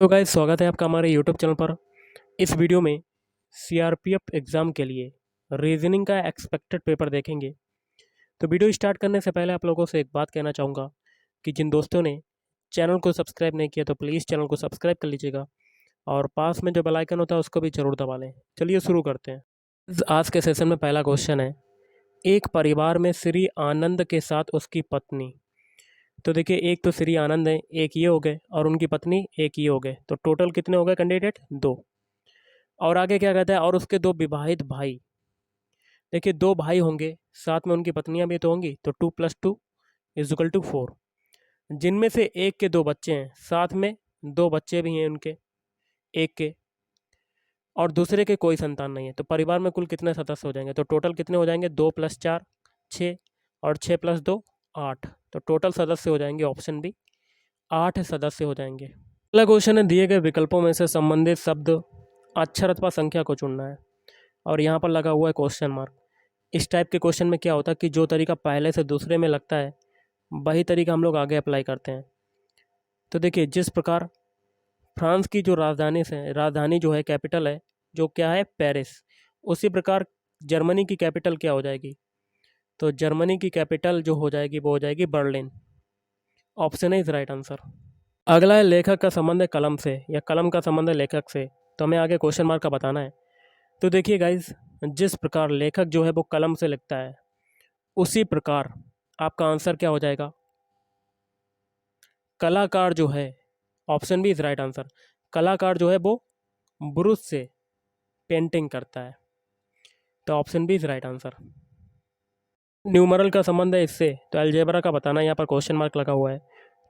तो गाइस स्वागत है आपका हमारे यूट्यूब चैनल पर। इस वीडियो में सीआरपीएफ एग्ज़ाम के लिए रीजनिंग का एक्सपेक्टेड पेपर देखेंगे। तो वीडियो स्टार्ट करने से पहले आप लोगों से एक बात कहना चाहूँगा कि जिन दोस्तों ने चैनल को सब्सक्राइब नहीं किया तो प्लीज़ चैनल को सब्सक्राइब कर लीजिएगा और पास में जो बेल आइकन होता है उसको भी ज़रूर दबा लें। चलिए शुरू करते हैं। आज के सेशन में पहला क्वेश्चन है, एक परिवार में श्री आनंद के साथ उसकी पत्नी। तो देखिए, एक तो श्री आनंद है, एक ये हो गए, और उनकी पत्नी एक ये हो गए, तो टोटल कितने हो गए कैंडिडेट? दो। और आगे क्या कहता है, और उसके दो विवाहित भाई। देखिए, दो भाई होंगे, साथ में उनकी पत्नियां भी तो होंगी, तो 2+2 = 4, जिनमें से एक के दो बच्चे हैं, साथ में दो बच्चे भी हैं उनके, एक के, और दूसरे के कोई संतान नहीं है। तो परिवार में कुल कितने सदस्य हो जाएंगे? तो टोटल कितने हो जाएंगे? 2+4 6, और 6+2 8। तो टोटल सदस्य हो जाएंगे ऑप्शन बी 8 सदस्य हो जाएंगे। अगला क्वेश्चन है, दिए गए विकल्पों में से संबंधित शब्द अक्षर अथवा संख्या को चुनना है, और यहाँ पर लगा हुआ है क्वेश्चन मार्क। इस टाइप के क्वेश्चन में क्या होता है कि जो तरीका पहले से दूसरे में लगता है वही तरीका हम लोग आगे अप्लाई करते हैं। तो देखिए, जिस प्रकार फ्रांस की जो राजधानी जो है, कैपिटल है, जो क्या है, पेरिस, उसी प्रकार जर्मनी की कैपिटल क्या हो जाएगी? तो जर्मनी की कैपिटल जो हो जाएगी वो हो जाएगी Berlin. Option A is right answer. अगला है, लेखक का संबंध है कलम से, या कलम का संबंध है लेखक से। तो हमें आगे क्वेश्चन मार्क का बताना है। तो देखिए गाइज, जिस प्रकार लेखक जो है वो कलम से लिखता है, उसी प्रकार आपका आंसर क्या हो जाएगा? कलाकार जो है, option B is right answer. कलाकार जो है वो ब्रुश से पेंटिंग करता है, तो option B is right answer. Numeral का संबंध है इससे, तो अलजेब्रा का बताना है, यहाँ पर क्वेश्चन मार्क लगा हुआ है।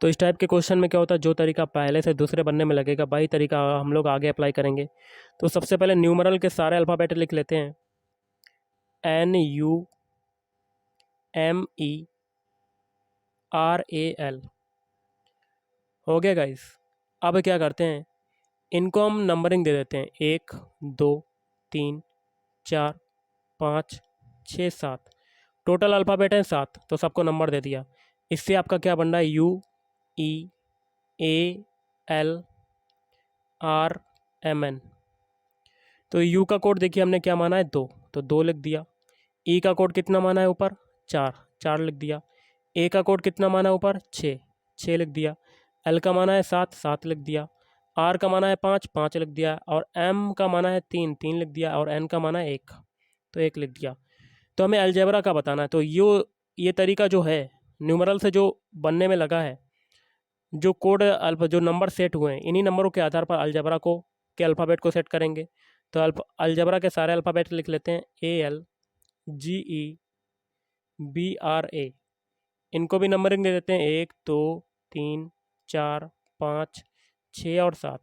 तो इस टाइप के क्वेश्चन में क्या होता है, जो तरीका पहले से दूसरे बनने में लगेगा वही तरीका हम लोग आगे अप्लाई करेंगे। तो सबसे पहले न्यूमरल के सारे अल्फ़ाबेट लिख लेते हैं। NUMERAL हो गया गाइस। अब क्या करते हैं, इनको हम नंबरिंग दे देते हैं, 1 2 3 4 5 6 7। टोटल अल्फ़ाबेट है 7, तो सबको नंबर दे दिया। इससे आपका क्या बन रहा है, UEALRMN। तो यू का कोड देखिए हमने क्या माना है, 2, तो 2 लिख दिया। ई का कोड कितना माना है ऊपर, 4, 4 लिख दिया। ए का कोड कितना माना है ऊपर, 6, 6 लिख दिया। एल का माना है 7, 7 लिख दिया। आर का माना है 5, 5 लिख दिया। और एम का माना है 3, 3 लिख दिया। और एन का माना है 1, तो 1 लिख दिया। तो हमें अलजेब्रा का बताना है। तो ये तरीका जो है न्यूमरल से जो बनने में लगा है, जो कोड जो नंबर सेट हुए हैं, इन्हीं नंबरों के आधार पर अलजेब्रा को के अल्फ़ाबेट को सेट करेंगे। तो अलजेब्रा के सारे अल्फ़ाबेट लिख लेते हैं, ALGEBRA। इनको भी नंबरिंग दे देते हैं, 1 2 3 4 5 6 और 7।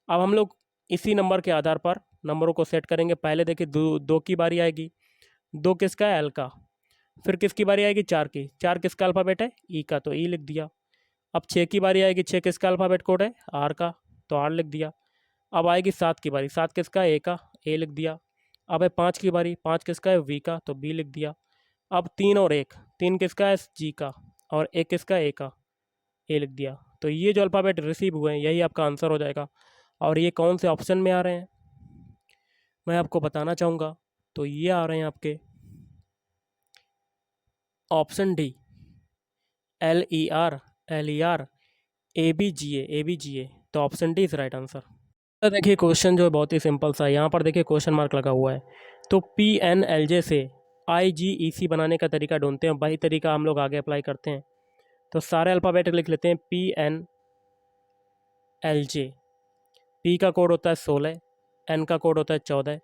अब हम लोग इसी नंबर के आधार पर नंबरों को सेट करेंगे। पहले देखिए, दो की बारी आएगी, 2 किसका है, एल का। फिर किसकी बारी आएगी, 4 की। 4 किसका अल्फ़ाबेट है, ई का, तो ई लिख दिया। अब 6 की बारी आएगी, 6 किसका अल्फ़ाबेट कोड है, आर का, तो आर लिख दिया। अब आएगी 7 की बारी, 7 किसका है, ए का, ए लिख दिया। अब है 5 की बारी, 5 किसका है, वी का, तो बी लिख दिया। अब 3 और 1, 3 किसका है, जी का, और 1 किसका है, ए का, ए लिख दिया। तो ये जो अल्फ़ाबेट रिसीव हुए हैं यही आपका आंसर हो जाएगा। और ये कौन से ऑप्शन में आ रहे हैं मैं आपको बताना चाहूँगा। तो ये आ रहे हैं आपके option D, LER, LER, ABGA। तो option D is right answer. तो देखिए, क्वेश्चन जो है बहुत ही सिंपल सा है। यहाँ पर देखिए क्वेश्चन मार्क लगा हुआ है। तो PNLJ से IGEC बनाने का तरीका ढूंढते हैं, वही तरीका हम लोग आगे अप्लाई करते हैं। तो सारे अल्फ़ाबेट लिख लेते हैं, PNLJ। P का कोड होता है 16, N का कोड होता है 14,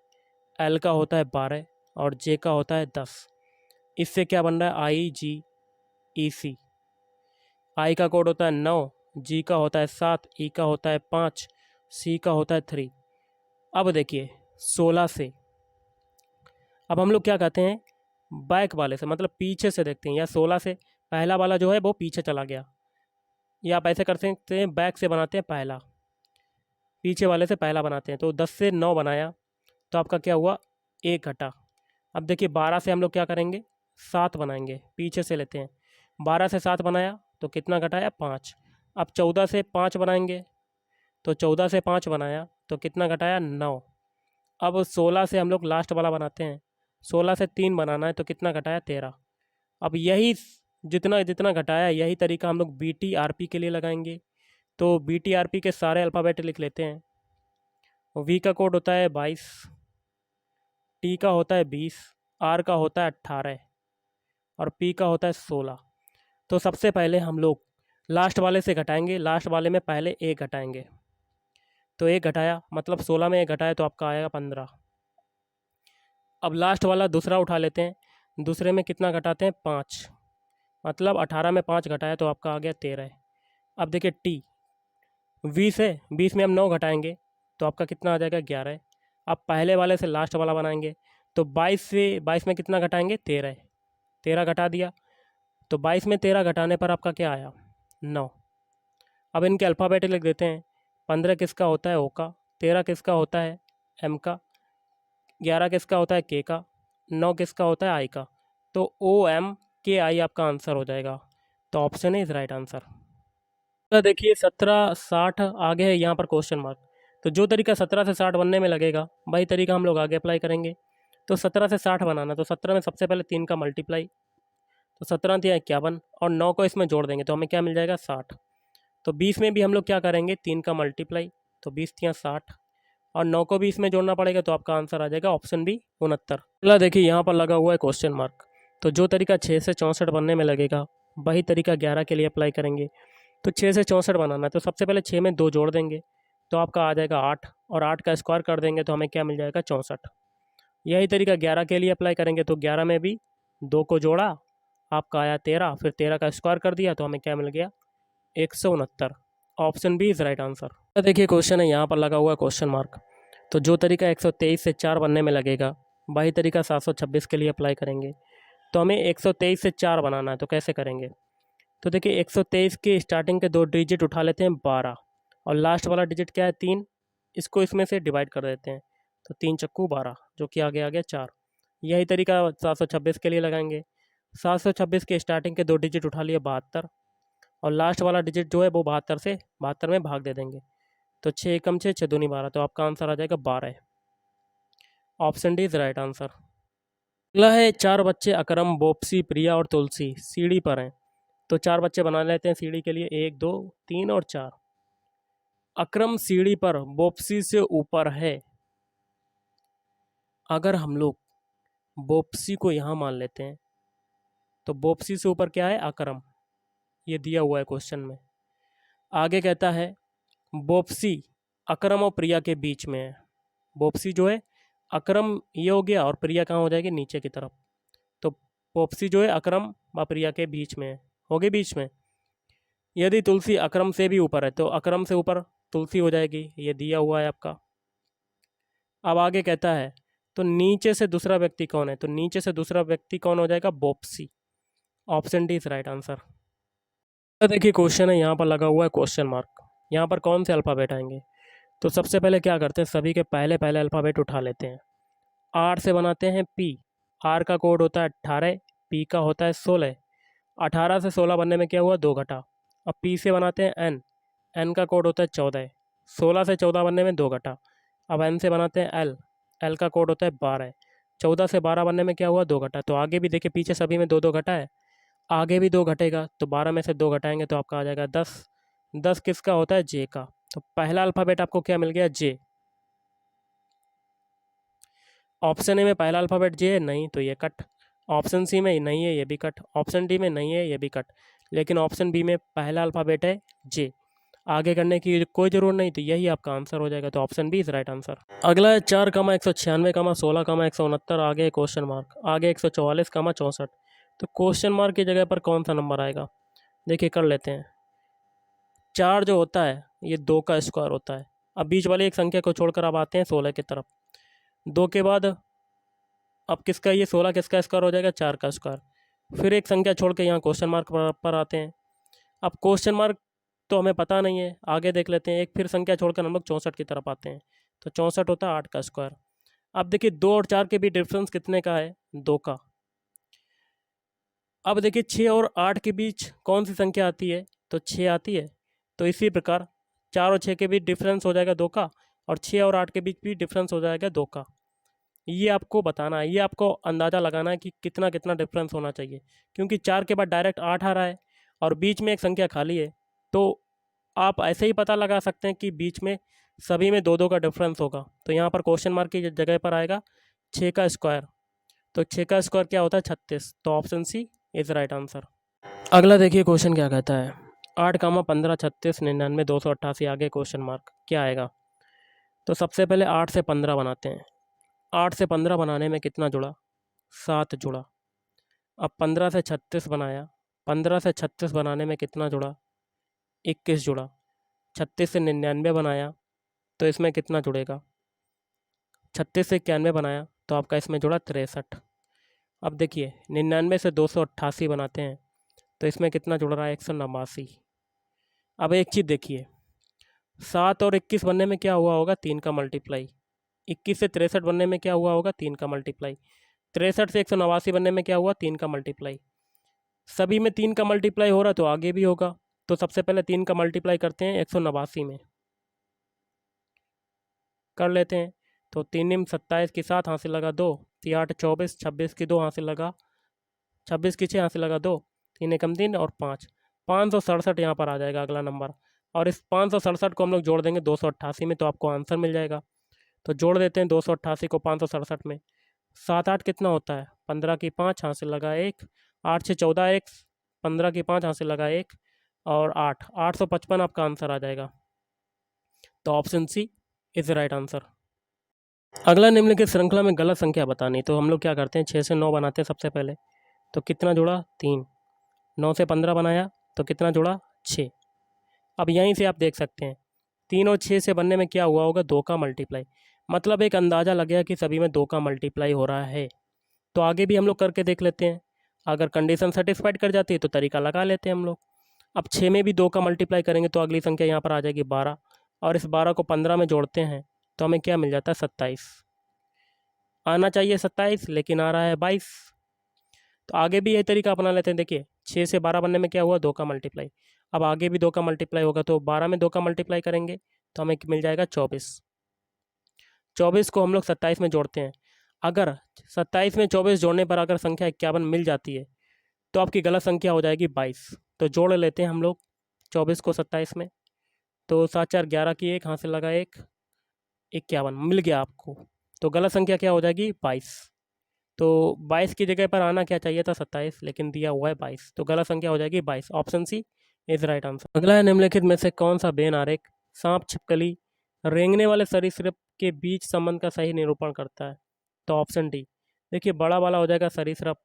L का होता है 12, और J का होता है 10। इससे क्या बन रहा है, IGEC। I का कोड होता है 9, G का होता है 7, E का होता है 5, C का होता है 3। अब देखिए 16 से, अब हम लोग क्या कहते हैं, बैक वाले से, मतलब पीछे से देखते हैं, या 16 से पहला वाला जो है वो पीछे चला गया, या आप ऐसे कर सकते हैं, बैक से बनाते हैं पहला, पीछे वाले से पहला बनाते हैं। तो 10 से 9 बनाया, तो आपका क्या हुआ, 1 घटा। अब देखिए 12 से हम लोग क्या करेंगे, 7 बनाएंगे, पीछे से लेते हैं। 12 से 7 बनाया तो कितना घटाया, 5। अब 14 से 5 बनाएंगे, तो 14 से 5 बनाया तो कितना घटाया 9। अब 16 से हम लोग लास्ट वाला बनाते हैं, 16 से 3 बनाना है तो कितना घटाया 13। अब यही जितना जितना घटाया यही तरीका हम लोग BTRP के लिए लगाएंगे। तो BTRP के सारे अल्फ़ाबेट लिख लेते हैं। V का कोड होता है 22, T का होता है 20, R का होता है 18 और P का होता है 16। तो सबसे पहले हम लोग लास्ट वाले से घटाएंगे, लास्ट वाले में पहले एक घटाएंगे। तो एक घटाया मतलब 16 में एक घटाया तो आपका आएगा 15। अब लास्ट वाला दूसरा उठा लेते हैं, दूसरे में कितना घटाते हैं 5, मतलब 18 में 5 घटाया तो आपका आ गया 13। अब देखिए T 20 है, 20 में हम 9 घटाएंगे तो आपका कितना आ जाएगा 11। अब पहले वाले से लास्ट वाला बनाएंगे तो 22 से 22 में कितना घटाएंगे 13, 13 घटा दिया तो 22 में 13 घटाने पर आपका क्या आया 9। अब इनके अल्फ़ाबेट लिख देते हैं। 15 किसका होता है O का, 13 किसका होता है M का, 11 किसका होता है K का, 9 किसका होता है I का। तो OMKI आपका आंसर हो जाएगा। तो ऑप्शन इज राइट आंसर। तो देखिए 17 60 आगे है यहाँ पर क्वेश्चन मार्क। तो जो तरीका 17 से 60 बनने में लगेगा वही तरीका हम लोग आगे अप्लाई करेंगे। तो 17 से 60 बनाना, तो 17 में सबसे पहले 3 का मल्टीप्लाई, तो 17 तिया 51 और 9 को इसमें जोड़ देंगे तो हमें क्या मिल जाएगा 60। तो 20 में भी हम लोग क्या करेंगे 3 का मल्टीप्लाई, तो 20 तिया 60 और 9 को भी इसमें जोड़ना पड़ेगा तो आपका आंसर आ जाएगा ऑप्शन बी 69। चला देखिए यहाँ पर लगा हुआ है क्वेश्चन मार्क। तो जो तरीका 6 से 64 बनने में लगेगा वही तरीका 11 के लिए अप्लाई करेंगे। तो 6 से 64 बनाना है तो सबसे पहले 6 में 2 जोड़ देंगे तो आपका आ जाएगा 8 और 8 का स्क्वायर कर देंगे तो हमें क्या मिल जाएगा 64। यही तरीका 11 के लिए अप्लाई करेंगे तो 11 में भी 2 को जोड़ा आपका आया 13, फिर 13 का स्क्वायर कर दिया तो हमें क्या मिल गया 169। Option B is right answer. तो देखिए क्वेश्चन है यहाँ पर लगा हुआ है क्वेश्चन मार्क। तो जो तरीका 123 से 4 बनने में लगेगा वही तरीका 726 के लिए अप्लाई करेंगे। तो हमें 123 से 4 बनाना है तो कैसे करेंगे। तो देखिए 123 के स्टार्टिंग के 2 डिजिट उठा लेते हैं 12 और लास्ट वाला डिजिट क्या है 3, इसको इसमें से डिवाइड कर देते हैं तो 3 चक्कू 12 जो कि आगे आ गया 4। यही तरीका 726 के लिए लगाएंगे। 726 के स्टार्टिंग के 2 डिजिट उठा लिए 72 और लास्ट वाला डिजिट जो है वो 72 से 72 में भाग दे देंगे तो 6 कम 6 6 दूनी 12 तो आपका आंसर आ जाएगा 12। Option D is right answer. अगला है 4 बच्चे अकरम, बोप्सी, प्रिया और तुलसी सीढ़ी पर हैं। तो 4 बच्चे बना लेते हैं सीढ़ी के लिए, 1 2 3 और 4। अकरम सीढ़ी पर बोप्सी से ऊपर है। अगर हम लोग बोप्सी को यहाँ मान लेते हैं तो बोप्सी से ऊपर क्या है अकरम, ये दिया हुआ है क्वेश्चन में। आगे कहता है बोप्सी अकरम और प्रिया के बीच में है। बोप्सी जो है अकरम ये हो गया और प्रिया कहाँ हो जाएगी नीचे की तरफ। तो बोप्सी जो है अकरम व प्रिया के बीच में है, हो गई बीच में। यदि तुलसी अकरम से भी ऊपर है तो अकरम से ऊपर तुलसी हो जाएगी, ये दिया हुआ है आपका। अब आगे कहता है तो नीचे से दूसरा व्यक्ति कौन है, तो नीचे से दूसरा व्यक्ति कौन हो जाएगा बोप्सी। Option D is right answer. तो देखिए क्वेश्चन है यहाँ पर लगा हुआ है क्वेश्चन मार्क। यहाँ पर कौन से अल्फ़ाबेट आएंगे। तो सबसे पहले क्या करते हैं सभी के पहले पहले अल्फ़ाबेट उठा लेते हैं। आर से बनाते हैं पी, आर का कोड होता है 18, पी का होता है 16। 18 से 16 बनने में क्या हुआ 2 घटा। अब पी से बनाते हैं एन, एन का कोड होता है 14, 16 से 14 बनने में 2 घटा। अब एन से बनाते हैं एल, एल का कोड होता है 12, 14 से 12 बनने में क्या हुआ 2 घटा। तो आगे भी देखिए पीछे सभी में 2 2 घटा है, आगे भी 2 घटेगा तो 12 में से 2 घटाएंगे तो आपका आ जाएगा 10। 10 किसका होता है जे का। तो पहला अल्फ़ाबेट आपको क्या मिल गया जे। ऑप्शन ए में पहला अल्फ़ाबेट जे है नहीं तो ये कट, ऑप्शन सी में नहीं है ये भी कट, ऑप्शन डी में नहीं है ये भी कट, लेकिन ऑप्शन बी में पहला अल्फ़ाबेट है जे। आगे करने की कोई ज़रूरत नहीं तो यही आपका आंसर हो जाएगा। तो option B is right answer. अगला है 4,196, 16,169 आगे क्वेश्चन मार्क, आगे 144, 64। तो क्वेश्चन मार्क की जगह पर कौन सा नंबर आएगा देखिए कर लेते हैं। 4 जो होता है ये 2 का स्क्वायर होता है। अब बीच वाली एक संख्या को छोड़कर अब आते हैं 16 की तरफ। 2 के बाद अब किसका, ये 16 किसका स्क्वायर हो जाएगा 4 का स्क्वायर। फिर एक संख्या छोड़ के यहाँ क्वेश्चन मार्क पर आते हैं। अब क्वेश्चन मार्क तो हमें पता नहीं है, आगे देख लेते हैं। एक फिर संख्या छोड़कर हम लोग 64 की तरफ आते हैं तो 64 होता है 8 का स्क्वायर। अब देखिए 2 और 4 के भी डिफरेंस कितने का है 2 का। अब देखिए 6 और 8 के बीच कौन सी संख्या आती है तो 6 आती है। तो इसी प्रकार 4 और 6 के बीच डिफरेंस हो जाएगा 2 का, और 6 और 8 के बीच भी डिफरेंस हो जाएगा 2 का। ये आपको बताना है, ये आपको अंदाज़ा लगाना है कि कितना कितना डिफरेंस होना चाहिए, क्योंकि 4 के बाद डायरेक्ट 8 आ रहा है और बीच में एक संख्या खाली है, तो आप ऐसे ही पता लगा सकते हैं कि बीच में सभी में 2 2 का डिफरेंस होगा। तो यहाँ पर क्वेश्चन मार्क की जगह पर आएगा 6 का स्क्वायर। तो 6 का स्क्वायर क्या होता है? 36। तो option C is right answer. अगला देखिए क्वेश्चन क्या कहता है, 8 कामा 15 36 99 288, आगे क्वेश्चन मार्क क्या आएगा? तो सबसे पहले 8 से 15 बनाते हैं। 8 से 15 बनाने में कितना जुड़ा? 7 जुड़ा। अब 15 से 36 बनाया, 15 से 36 बनाने में कितना जुड़ा? 21 जुड़ा। 36 से 99 बनाया तो इसमें कितना जुड़ेगा? 36 से 91 बनाया तो आपका इसमें जुड़ा 63। अब देखिए 99 से 288 बनाते हैं तो इसमें कितना जुड़ रहा है? 189। अब एक चीज़ देखिए, 7 और 21 बनने में क्या हुआ होगा? 3 का मल्टीप्लाई। 21 से 63 बनने में क्या हुआ होगा? 3 का मल्टीप्लाई। 63 से 189 बनने में क्या हुआ? 3 का मल्टीप्लाई। सभी में 3 का मल्टीप्लाई हो रहा तो आगे भी होगा। तो सबसे पहले 3 का मल्टीप्लाई करते हैं 189 में, कर लेते हैं। तो 3 निम 27 की 7 हासिल लगा 2, 3 8 24, 26 की 2 हासिल लगा, 26 की 6 हासिल लगा 2, 3 एकम 3 और 5, 567 यहाँ पर आ जाएगा अगला नंबर। और इस 567 को हम लोग जोड़ देंगे 288 में तो आपको आंसर मिल जाएगा। तो जोड़ देते हैं 288 को 567 में। 7 8 कितना होता है? 15 की 5 हासिल लगा 1, 8 से 14 एक, 15 की 5 हासिल लगा 1 और 8, 855 आपका आंसर आ जाएगा। तो option C is right answer. अगला निम्नलिखित श्रृंखला में गलत संख्या बतानी। तो हम लोग क्या करते हैं, 6 से 9 बनाते हैं सबसे पहले। तो कितना जुड़ा? 3। 9 से 15 बनाया तो कितना जुड़ा? 6। अब यहीं से आप देख सकते हैं 3 और 6 से बनने में क्या हुआ होगा? 2 का मल्टीप्लाई। मतलब एक अंदाज़ा लग गया कि सभी में 2 का मल्टीप्लाई हो रहा है। तो आगे भी हम लोग करके देख लेते हैं। अगर कंडीशन सेटिस्फाइड कर जाती है तो तरीका लगा लेते हैं हम लोग। अब 6 में भी 2 का मल्टीप्लाई करेंगे तो अगली संख्या यहाँ पर आ जाएगी 12, और इस 12 को 15 में जोड़ते हैं तो हमें क्या मिल जाता है? 27। आना चाहिए 27 लेकिन आ रहा है 22। तो आगे भी यही तरीका अपना लेते हैं। देखिए 6 से 12 बनने में क्या हुआ? 2 का मल्टीप्लाई। अब आगे भी 2 का मल्टीप्लाई होगा तो 12 में 2 का मल्टीप्लाई करेंगे तो हमें मिल जाएगा 24। 24 को हम लोग 27 में जोड़ते हैं। अगर 27 में 24 जोड़ने पर अगर संख्या 51 मिल जाती है तो आपकी गलत संख्या हो जाएगी 22। तो जोड़ लेते हैं हम लोग 24 को 27 में। तो 7 4 11 की 1 हासिल लगा 1, 51 मिल गया आपको। तो गलत संख्या क्या हो जाएगी? 22। तो 22 की जगह पर आना क्या चाहिए था? 27, लेकिन दिया हुआ है 22। तो गलत संख्या हो जाएगी 22। Option C is right answer. अगला है, निम्नलिखित में से कौन सा बेन आरेख सांप, छिपकली, रेंगने वाले सरीसृप के बीच संबंध का सही निरूपण करता है? तो ऑप्शन डी। देखिए बड़ा वाला हो जाएगा सरीसृप,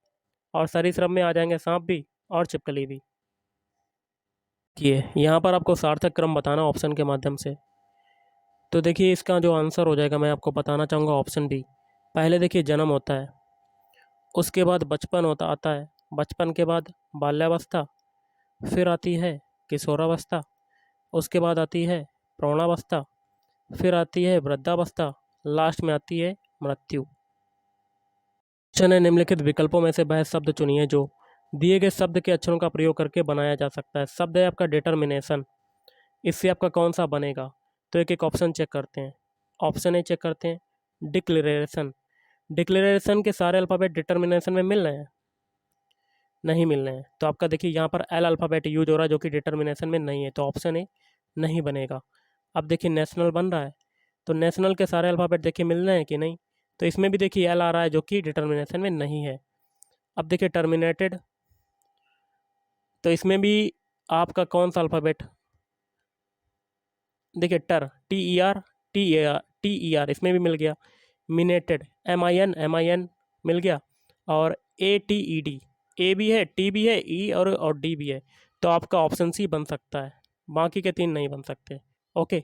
और सरीसृप में आ जाएंगे सांप भी और छिपकली भी। देखिए यहाँ पर आपको सार्थक क्रम बताना ऑप्शन के माध्यम से। तो देखिए इसका जो आंसर हो जाएगा मैं आपको बताना चाहूँगा ऑप्शन बी। पहले देखिए जन्म होता है, उसके बाद बचपन होता आता है, बचपन के बाद बाल्यावस्था, फिर आती है किशोरावस्था, उसके बाद आती है प्रौढ़ावस्था, फिर आती है वृद्धावस्था, लास्ट में आती है मृत्यु। क्वेश्चन है, निम्नलिखित विकल्पों में से वह शब्द चुनिए जो दिए गए शब्द के अक्षरों का प्रयोग करके बनाया जा सकता है। शब्द है आपका डिटर्मिनेशन, इससे आपका कौन सा बनेगा? तो एक एक ऑप्शन चेक करते हैं। ऑप्शन ए चेक करते हैं, डिक्लेरेशन। डिक्लेरेशन के सारे अल्फ़ाबेट डिटर्मिनेशन में मिल रहे हैं? नहीं मिल रहे हैं। तो आपका देखिए यहाँ पर एल अल्फ़ाबेट यूज हो रहा है जो कि डिटर्मिनेशन में नहीं है, तो ऑप्शन ए नहीं बनेगा। अब देखिए नेशनल बन रहा है, तो नेशनल के सारे अल्फ़ाबेट देखिए मिल रहे हैं कि नहीं? तो इसमें भी देखिए एल आ रहा है जो कि डिटर्मिनेशन में नहीं है। अब देखिए टर्मिनेटेड, तो इसमें भी आपका कौन सा अल्फ़ाबेट? देखिए टी ई आर इसमें भी मिल गया। मिनेटेड, एम आई एन मिल गया। और ए टी ई डी, ए भी है, टी भी है, ई और डी भी है। तो आपका ऑप्शन सी बन सकता है, बाकी के 3 नहीं बन सकते। ओके,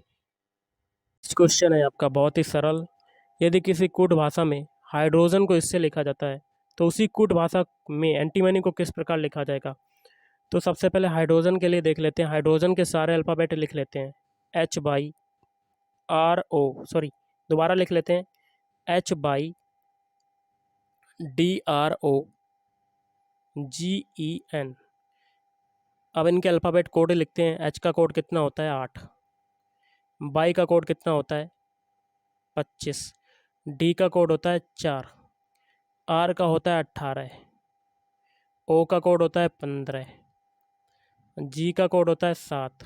क्वेश्चन है आपका बहुत ही सरल। यदि किसी कूट भाषा में हाइड्रोजन को इससे लिखा जाता है तो उसी कूट भाषा में एंटीमनी को किस प्रकार लिखा जाएगा? तो सबसे पहले हाइड्रोजन के लिए देख लेते हैं। हाइड्रोजन के सारे अल्फ़ाबेट लिख लेते हैं। H by R O, sorry दोबारा लिख लेते हैं, H by D R O G E N. अब इनके अल्फ़ाबेट कोड लिखते हैं। एच का कोड कितना होता है? 8। बाई का कोड कितना होता है 25, डी का कोड होता है 4, आर का होता है 18, ओ का कोड होता है 15, जी का कोड होता है 7,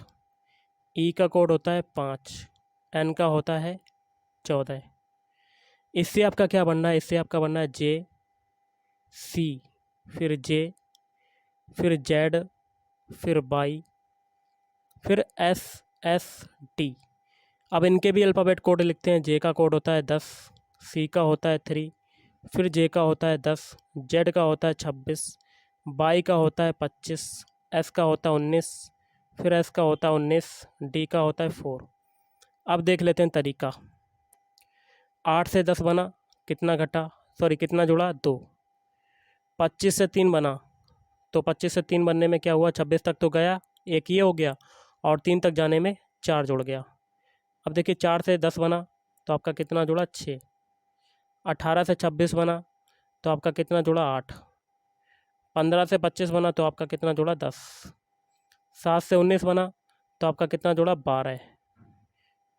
ई का कोड होता है 5, एन का होता है 14। इससे आपका क्या बनना है, इससे आपका बनना है जे, सी, फिर जे, फिर जेड, फिर बाई, फिर एस, एस, टी। अब इनके भी अल्फ़ाबेट कोड लिखते हैं। जे का कोड होता है 10, सी का होता है 3, फिर जे का होता है 10, जेड का होता है 26, बाई का होता है 25, एस का होता है 19, फिर एस का होता है 19, डी का होता है 4। अब देख लेते हैं तरीका। 8 से 10 बना, कितना घटा, सॉरी कितना जुड़ा 2। 25 से 3 बना, तो 25 से 3 बनने में क्या हुआ, 26 तक तो गया, एक ये हो गया, और 3 तक जाने में 4 जुड़ गया। अब देखिए 4 से 10 बना तो आपका कितना जुड़ा 6। 18 से 26 बना तो आपका कितना जुड़ा 8। 15 से 25 बना तो आपका कितना जुड़ा 10। 7 से 19 बना तो आपका कितना जुड़ा 12।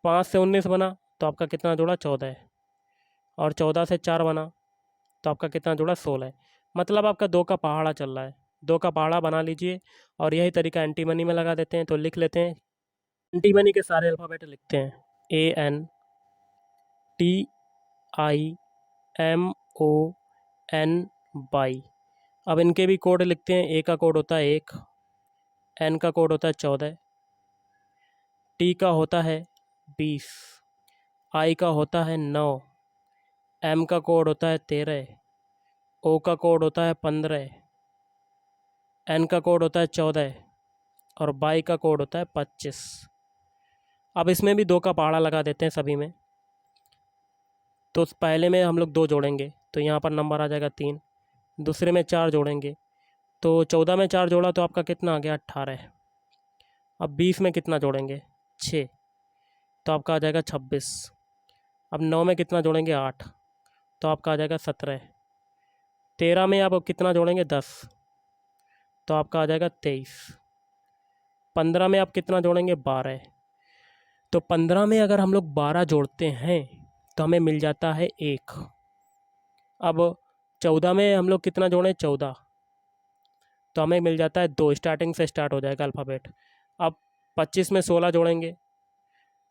5 से 19 बना तो आपका कितना जुड़ा 14। और 14 से 4 बना तो आपका कितना जुड़ा 16। मतलब आपका 2 का पहाड़ा चल रहा है। 2 का पहाड़ा बना लीजिए और यही तरीका एंटी मनी में लगा देते हैं। तो लिख लेते हैं, एंटी मनी के सारे अल्फ़ाबेट लिखते हैं, ANTIMON अब इनके भी कोड लिखते हैं। ए का कोड होता है 1, एन का कोड होता है 14, टी का होता है 20, आई का होता है 9, एम का कोड होता है 13, ओ का कोड होता है 15, एन का कोड होता है 14 और बाई का कोड होता है 25। अब इसमें भी 2 का पहाड़ा लगा देते हैं सभी में। तो पहले में हम लोग 2 जोड़ेंगे तो यहाँ पर नंबर आ जाएगा 3। दूसरे में 4 जोड़ेंगे तो 14 में 4 जोड़ा तो आपका कितना आ गया 18। अब 20 में कितना जोड़ेंगे 6 तो आपका आ जाएगा 26। अब 9 में कितना जोड़ेंगे 8 तो आपका आ जाएगा 17। 13 में आप कितना जोड़ेंगे 10 तो आपका आ जाएगा 23। 15 में आप कितना जोड़ेंगे 12। तो 15 में अगर हम लोग 12 जोड़ते हैं तो हमें मिल जाता है 1। अब 14 में हम लोग कितना जोड़ें 14 तो हमें मिल जाता है 2। स्टार्टिंग से स्टार्ट हो जाएगा अल्फ़ाबेट। अब 25 में 16 जोड़ेंगे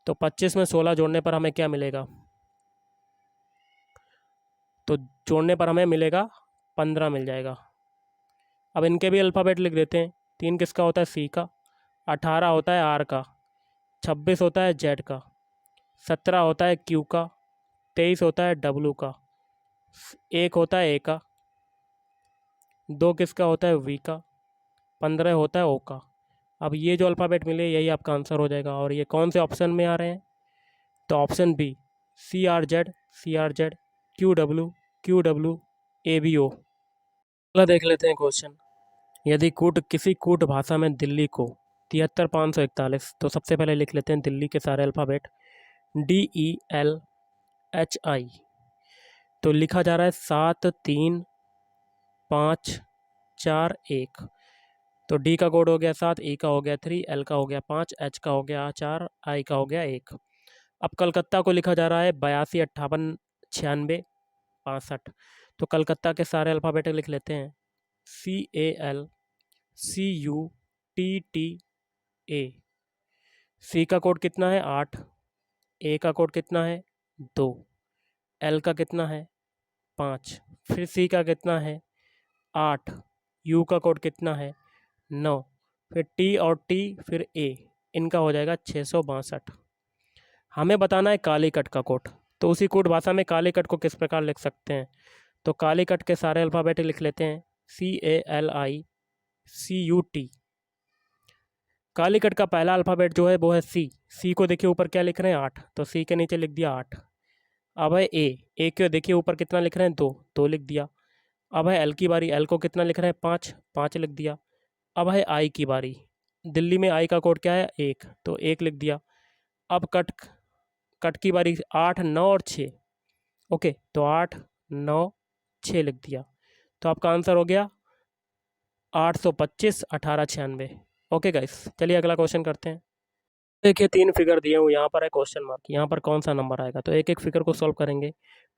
तो 25 में 16 जोड़ने पर हमें क्या मिलेगा, तो जोड़ने पर हमें मिलेगा 15 मिल जाएगा। अब इनके भी अल्फ़ाबेट लिख देते हैं। 3 किसका होता है सी का, 18 होता है आर का, 26 होता है जेड का, 17 होता है क्यू का, 23 होता है डब्लू का, 1 होता है ए का, 2 किसका होता है वी का, 15 होता है ओ का। अब ये जो अल्फ़ाबेट मिले यही आपका आंसर हो जाएगा। और ये कौन से ऑप्शन में आ रहे हैं, तो option B CRZ, CRZ, QW, ABO। अगला देख लेते हैं क्वेश्चन। यदि किसी कूट भाषा में दिल्ली को 73,541, तो सबसे पहले लिख लेते हैं दिल्ली के सारे अल्फ़ाबेट, DELHI। तो लिखा जा रहा है 7 3 5 4 1। तो डी का कोड हो गया 7, ई का हो गया 3, एल का हो गया 5, एच का हो गया 4, आई का हो गया 1। अब कलकत्ता को लिखा जा रहा है 82 58 96 65। तो कलकत्ता के सारे अल्फ़ाबेट लिख लेते हैं, CALCUTTA। सी का कोड कितना है 8, ए का कोड कितना है 2, एल का कितना है 5, फिर सी का कितना है 8, यू का कोड कितना है 9, फिर टी और टी फिर ए, इनका हो जाएगा 662। हमें बताना है कालीकट का कोड। तो उसी कूट भाषा में कालीकट को किस प्रकार लिख सकते हैं, तो कालीकट के सारे अल्फ़ाबेट लिख लेते हैं, CALICUT। कालीकट का पहला अल्फ़ाबेट जो है वो है सी। सी को देखिए ऊपर क्या लिख रहे हैं 8, तो सी के नीचे लिख दिया 8। अब है ए को देखिए ऊपर कितना लिख रहे हैं 2, 2 लिख दिया। अब है एल की बारी, एल को कितना लिख रहे हैं 5, 5 लिख दिया। अब है आई की बारी, दिल्ली में आई का कोड क्या है 1, तो 1 लिख दिया। अब कट की बारी 8 9 और 6, ओके, तो 8 9 6 लिख दिया। तो आपका आंसर हो गया 825 1896। ओके गाइस, चलिए अगला क्वेश्चन करते हैं। देखिए 3 फिगर दिए हुए, यहाँ पर है क्वेश्चन मार्क, यहाँ पर कौन सा नंबर आएगा? तो एक एक फिगर को सॉल्व करेंगे।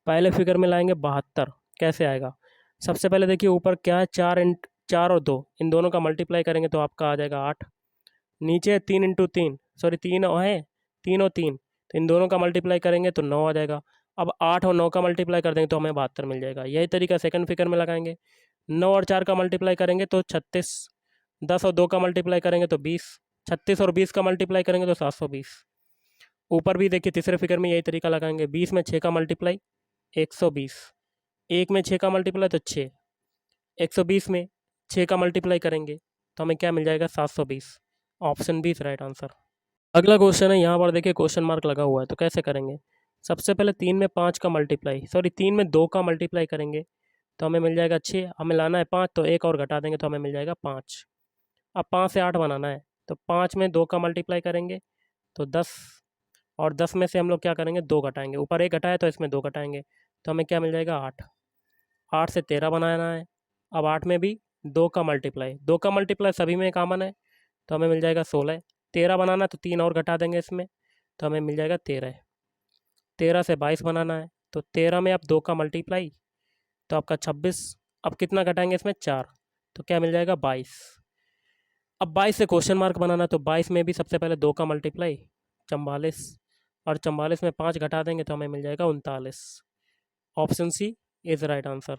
पहले फिगर में लाएंगे 72, कैसे आएगा? सबसे पहले देखिए ऊपर क्या है, 4 और 2, इन दोनों का मल्टीप्लाई करेंगे तो आपका आ जाएगा 8। नीचे 3 इंटू 3, सॉरी 3 है, 3 और 3, तो इन दोनों का मल्टीप्लाई करेंगे तो 9 आ जाएगा। अब 8 और 9 का मल्टीप्लाई कर देंगे तो हमें 72 मिल जाएगा। यही तरीका सेकंड फिगर में लगाएंगे। 9 और 4 का मल्टीप्लाई करेंगे तो 36, 10 और 2 का मल्टीप्लाई करेंगे तो 20, 36 और 20 का मल्टीप्लाई करेंगे तो 720। ऊपर भी देखिए तीसरे फिगर में यही तरीका लगाएंगे। 20 में 6 का मल्टीप्लाई 120, 1 में 6 का मल्टीप्लाई तो 6, 120 में 6 का मल्टीप्लाई करेंगे तो हमें क्या मिल जाएगा? 720। Option B is right answer. अगला क्वेश्चन है, यहाँ पर देखिए क्वेश्चन मार्क लगा हुआ है, तो कैसे करेंगे? सबसे पहले 3 में 5 का मल्टीप्लाई, सॉरी 3 में 2 का मल्टीप्लाई करेंगे तो हमें मिल जाएगा 6। हमें लाना है 5, तो एक और घटा देंगे तो हमें मिल जाएगा 5। अब 5 से 8 बनाना है, तो 5 में 2 का मल्टीप्लाई करेंगे तो 10, और 10 में से हम लोग क्या करेंगे? 2 घटाएंगे, ऊपर 1 घटाया तो इसमें 2 घटाएंगे तो हमें क्या मिल जाएगा? 8। 8 से 13 बनाना है। अब 8 में भी 2 का मल्टीप्लाई, 2 का मल्टीप्लाई सभी में कॉमन है तो हमें मिल जाएगा 16। 13 बनाना है तो 3 और घटा देंगे इसमें तो हमें मिल जाएगा 13। 13 से 22 बनाना है, तो 13 में आप 2 का मल्टीप्लाई तो आपका 26। अब कितना घटाएंगे इसमें? 4, तो क्या मिल जाएगा? 22। अब 22 से क्वेश्चन मार्क बनाना है, तो 22 में भी सबसे पहले 2 का मल्टीप्लाई 44, और 44 में 5 घटा देंगे तो हमें मिल जाएगा 39। Option C is right answer.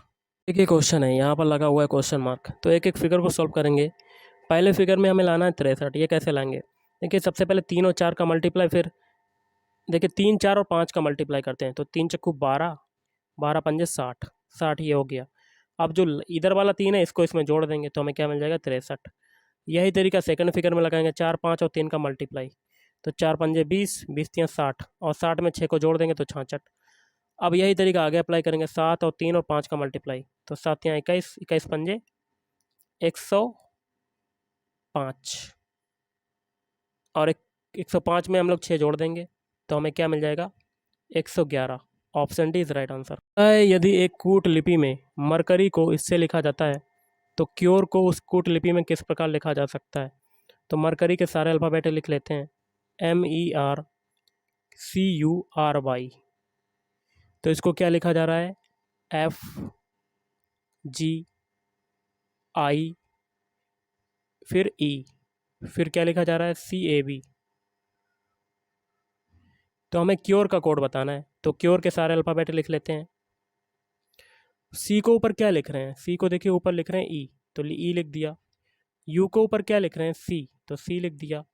एक ही क्वेश्चन है, यहाँ पर लगा हुआ है क्वेश्चन मार्क, तो एक एक फिगर को सॉल्व करेंगे। पहले फिगर में हमें लाना है 63, ये कैसे लाएंगे? देखिए सबसे पहले 3 और 4 का मल्टीप्लाई, फिर देखिए 3, 4 और 5 का मल्टीप्लाई करते हैं तो 3 चक्कू 12, 12 पंजे 60, 60 ये हो गया। अब जो इधर वाला 3 है इसको इसमें जोड़ देंगे तो हमें क्या मिल जाएगा? 63। यही तरीका सेकंड फिगर में लगाएंगे। 4, 5 और 3 का मल्टीप्लाई, तो 4 पंजे 20, 20 तियाँ 60, और 60 में 6 को जोड़ देंगे तो 66। अब यही तरीका आगे अप्लाई करेंगे। 7 और 3 और 5 का मल्टीप्लाई, तो 7 तियाँ 21, 21 पंजे 105, और 105 में हम लोग 6 जोड़ देंगे तो हमें क्या मिल जाएगा? 111। Option D is right answer. यदि एक कूट लिपि में मरकरी को इससे लिखा जाता है तो क्योर को उस कूट लिपि में किस प्रकार लिखा जा सकता है? तो मरकरी के सारे अल्फ़ाबेट लिख लेते हैं। MERCURY, तो इसको क्या लिखा जा रहा है? FGI, फिर E, फिर क्या लिखा जा रहा है? CAB। तो हमें क्योर का कोड बताना है, तो क्योर के सारे अल्फ़ाबेट लिख लेते हैं। सी को ऊपर क्या लिख रहे हैं? सी को देखिए ऊपर लिख रहे हैं ई, तो ई लिख दिया। यू को ऊपर क्या लिख रहे हैं? सी, तो सी लिख दिया।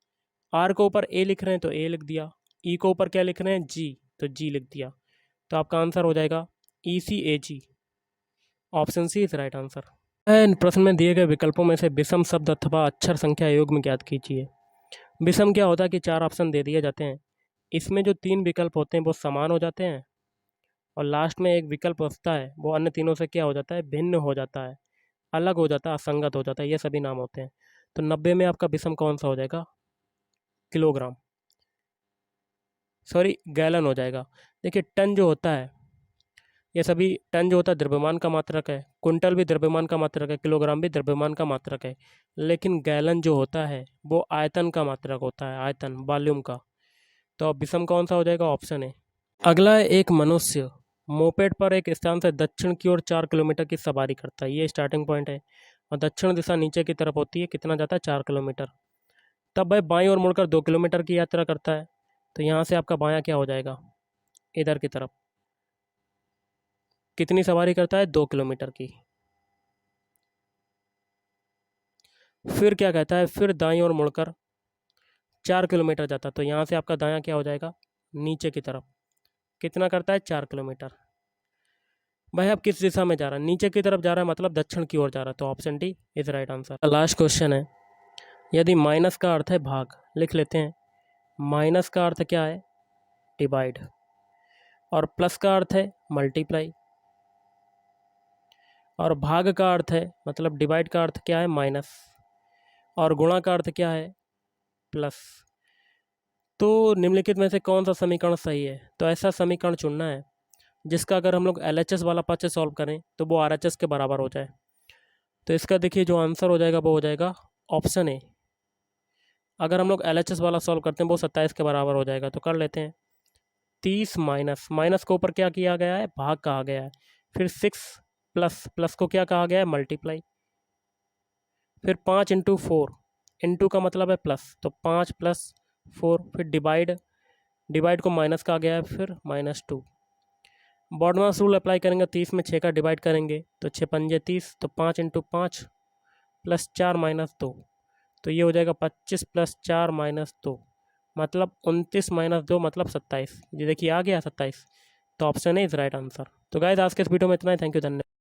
आर को ऊपर ए लिख रहे हैं तो ए लिख दिया। ई को ऊपर क्या लिख रहे हैं? जी, तो जी लिख दिया। तो आपका आंसर हो जाएगा ECAG। Option C is right answer. इन प्रश्न में दिए गए विकल्पों में से विषम शब्द अथवा अक्षर संख्या युग्म ज्ञात कीजिए। विषम क्या होता है कि 4 ऑप्शन दे दिए जाते हैं, इसमें जो 3 विकल्प होते हैं वो समान हो जाते हैं, और लास्ट में एक विकल्प बचता है वो अन्य तीनों से क्या हो जाता है? भिन्न हो जाता है, अलग हो जाता है, असंगत हो जाता है, ये सभी नाम होते हैं। तो 90 में आपका विषम कौन सा हो जाएगा? किलोग्राम, सॉरी गैलन हो जाएगा। देखिए टन जो होता है, ये सभी, टन जो होता है द्रव्यमान का मात्रक है, कुंटल भी द्रव्यमान का मात्रक है, किलोग्राम भी द्रव्यमान का मात्रक है, लेकिन गैलन जो होता है वो आयतन का मात्रक होता है, आयतन, वॉल्यूम का। तो अब विषम कौन सा हो जाएगा? ऑप्शन है। अगला है, एक मनुष्य मोपेड पर एक स्थान से दक्षिण की ओर 4 किलोमीटर की सवारी करता है, ये स्टार्टिंग पॉइंट है, और दक्षिण दिशा नीचे की तरफ होती है, कितना जाता है? 4 किलोमीटर। तब वह बाईं ओर मुड़कर 2 किलोमीटर की यात्रा करता है, तो यहाँ से आपका बायां क्या हो जाएगा? इधर की तरफ। कितनी सवारी करता है? 2 किलोमीटर की। फिर क्या कहता है? फिर दाईं ओर मुड़कर 4 किलोमीटर जाता है, तो यहाँ से आपका दायां क्या हो जाएगा? नीचे की तरफ। कितना करता है? 4 किलोमीटर। भाई अब किस दिशा में जा रहा है? नीचे की तरफ जा रहा है, मतलब दक्षिण की ओर जा रहा है, तो option D is right answer. Last question है, यदि माइनस का अर्थ है भाग, लिख लेते हैं। माइनस का अर्थ क्या है? डिवाइड, और प्लस का अर्थ है मल्टीप्लाई, और भाग का अर्थ है, मतलब डिवाइड का अर्थ क्या है? माइनस, और गुणा का अर्थ क्या है? प्लस। तो निम्नलिखित में से कौन सा समीकरण सही है? तो ऐसा समीकरण चुनना है जिसका अगर हम लोग LHS वाला पक्ष सॉल्व करें तो वो RHS के बराबर हो जाए। तो इसका देखिए जो आंसर हो जाएगा वो हो जाएगा ऑप्शन ए, अगर हम लोग LHS वाला सॉल्व करते हैं वो 27 के बराबर हो जाएगा, तो कर लेते हैं। 30 माइनस, माइनस को ऊपर क्या किया गया है, भाग कहा गया है। फिर 6 प्लस, प्लस को क्या कहा गया है, मल्टीप्लाई। फिर 5 इंटू 4, इंटू का मतलब है प्लस, तो 5 प्लस 4। फिर डिवाइड, डिवाइड को माइनस कहा गया है, फिर -2। बॉडमास रूल अप्लाई करेंगे, 30 में 6 का डिवाइड करेंगे तो 6 पंजे 30, तो 5 इंटू 5 प्लस 4 -2, तो ये हो जाएगा 25 प्लस 4 -2, मतलब 29 -2 मतलब 27। ये देखिए आ गया 27, तो ऑप्शन है इज राइट आंसर। तो गाइस आज के इस वीडियो में इतना ही। थैंक यू, धन्यवाद।